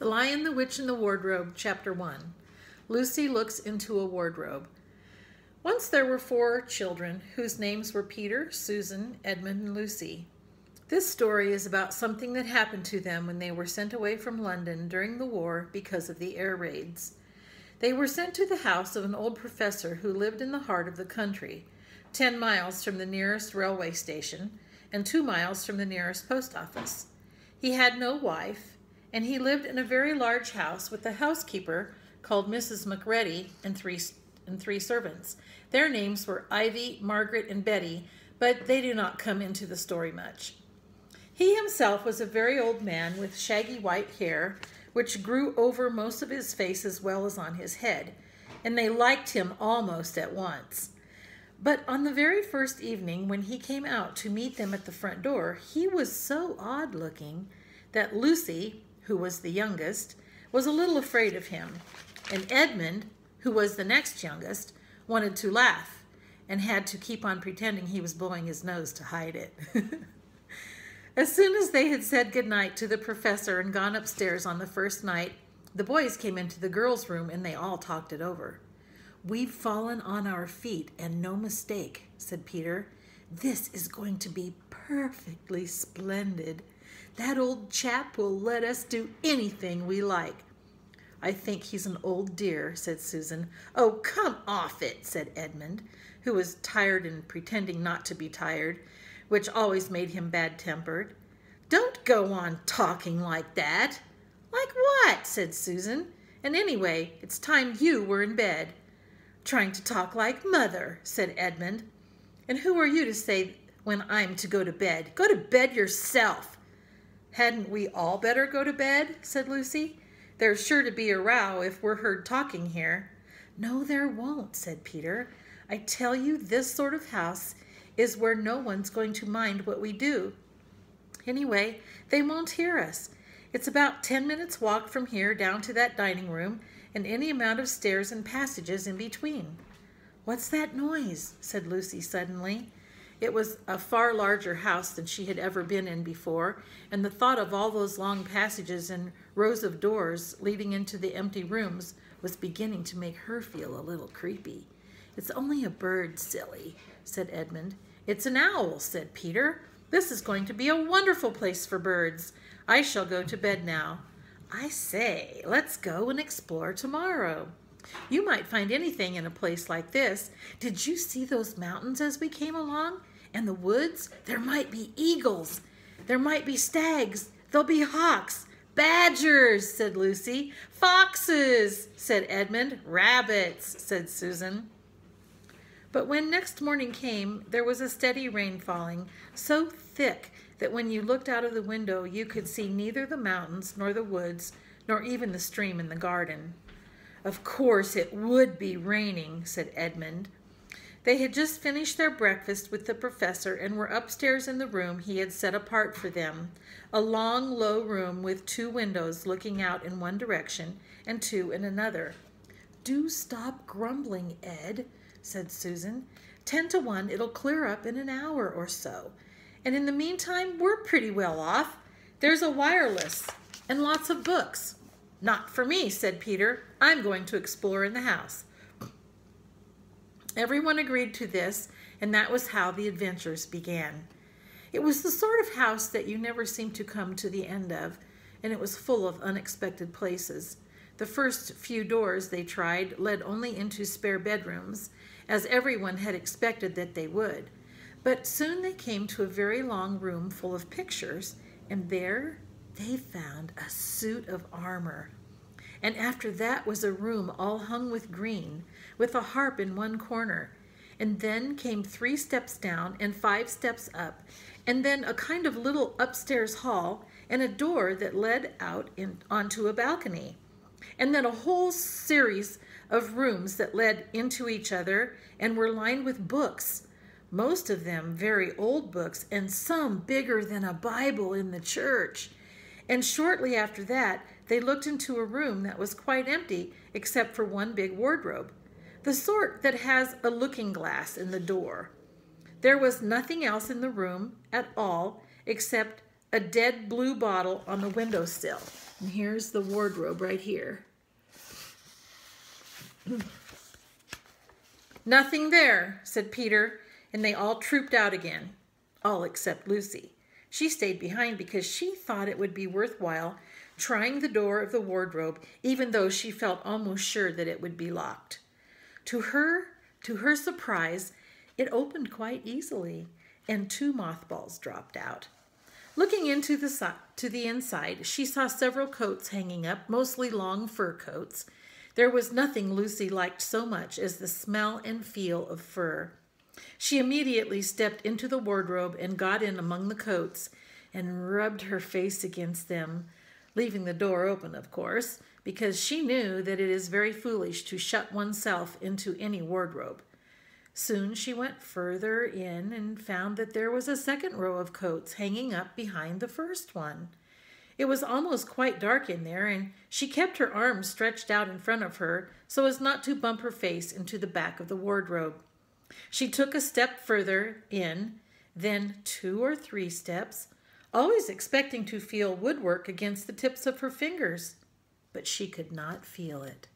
The Lion, the Witch, and the Wardrobe, Chapter 1. Lucy looks into a wardrobe. Once there were 4 children whose names were Peter, Susan, Edmund, and Lucy. This story is about something that happened to them when they were sent away from London during the war because of the air raids. They were sent to the house of an old professor who lived in the heart of the country, 10 miles from the nearest railway station and 2 miles from the nearest post office. He had no wife, and he lived in a very large house with a housekeeper called Mrs. McReady and three servants. Their names were Ivy, Margaret, and Betty, but they do not come into the story much. He himself was a very old man with shaggy white hair, which grew over most of his face as well as on his head, and they liked him almost at once. But on the very first evening when he came out to meet them at the front door, he was so odd-looking that Lucy, who was the youngest, was a little afraid of him, and Edmund, who was the next youngest, wanted to laugh and had to keep on pretending he was blowing his nose to hide it. As soon as they had said goodnight to the professor and gone upstairs on the first night, the boys came into the girls' room and they all talked it over. "We've fallen on our feet, and no mistake," said Peter. "This is going to be perfectly splendid. That old chap will let us do anything we like." "I think he's an old dear," said Susan. "Oh, come off it," said Edmund, who was tired and pretending not to be tired, which always made him bad-tempered. "Don't go on talking like that." "Like what?" said Susan. "And anyway, it's time you were in bed." "Trying to talk like mother," said Edmund. "And who are you to say when I'm to go to bed? Go to bed yourself." "Hadn't we all better go to bed?" said Lucy. "There's sure to be a row if we're heard talking here." "No, there won't," said Peter. "I tell you, this sort of house is where no one's going to mind what we do. Anyway, they won't hear us. It's about 10 minutes' walk from here down to that dining room, and any amount of stairs and passages in between." "What's that noise?" said Lucy suddenly. It was a far larger house than she had ever been in before, and the thought of all those long passages and rows of doors leading into the empty rooms was beginning to make her feel a little creepy. "It's only a bird, silly," said Edmund. "It's an owl," said Peter. "This is going to be a wonderful place for birds. I shall go to bed now." "I say, let's go and explore tomorrow. You might find anything in a place like this. Did you see those mountains as we came along? And the woods? There might be eagles. There might be stags. There'll be hawks. Badgers," said Lucy. "Foxes," said Edmund. "Rabbits," said Susan. But when next morning came, there was a steady rain falling, so thick that when you looked out of the window you could see neither the mountains nor the woods nor even the stream in the garden. "Of course it would be raining," said Edmund. They had just finished their breakfast with the professor and were upstairs in the room he had set apart for them, a long, low room with 2 windows looking out in one direction and 2 in another. "Do stop grumbling, Ed," said Susan. 10 to 1 it'll clear up in an hour or so. And in the meantime, we're pretty well off. There's a wireless and lots of books." "Not for me," said Peter. "I'm going to explore in the house." Everyone agreed to this, and that was how the adventures began. It was the sort of house that you never seem to come to the end of, and it was full of unexpected places. The first few doors they tried led only into spare bedrooms, as everyone had expected that they would. But soon they came to a very long room full of pictures, and there they found a suit of armor. And after that was a room all hung with green, with a harp in one corner. And then came 3 steps down and 5 steps up, and then a kind of little upstairs hall, and a door that led out onto a balcony. And then a whole series of rooms that led into each other and were lined with books, most of them very old books, and some bigger than a Bible in the church. And shortly after that, they looked into a room that was quite empty except for one big wardrobe, the sort that has a looking glass in the door. There was nothing else in the room at all except a dead blue bottle on the windowsill. And here's the wardrobe right here. "Nothing there," said Peter, and they all trooped out again, all except Lucy. She stayed behind because she thought it would be worthwhile trying the door of the wardrobe, even though she felt almost sure that it would be locked. To her surprise, it opened quite easily, and 2 mothballs dropped out. Looking into the inside, she saw several coats hanging up, mostly long fur coats. There was nothing Lucy liked so much as the smell and feel of fur. She immediately stepped into the wardrobe and got in among the coats and rubbed her face against them, leaving the door open, of course, because she knew that it is very foolish to shut oneself into any wardrobe. Soon she went further in and found that there was a second row of coats hanging up behind the first one. It was almost quite dark in there, and she kept her arms stretched out in front of her so as not to bump her face into the back of the wardrobe. She took a step further in, then 2 or 3 steps, always expecting to feel woodwork against the tips of her fingers, but she could not feel it.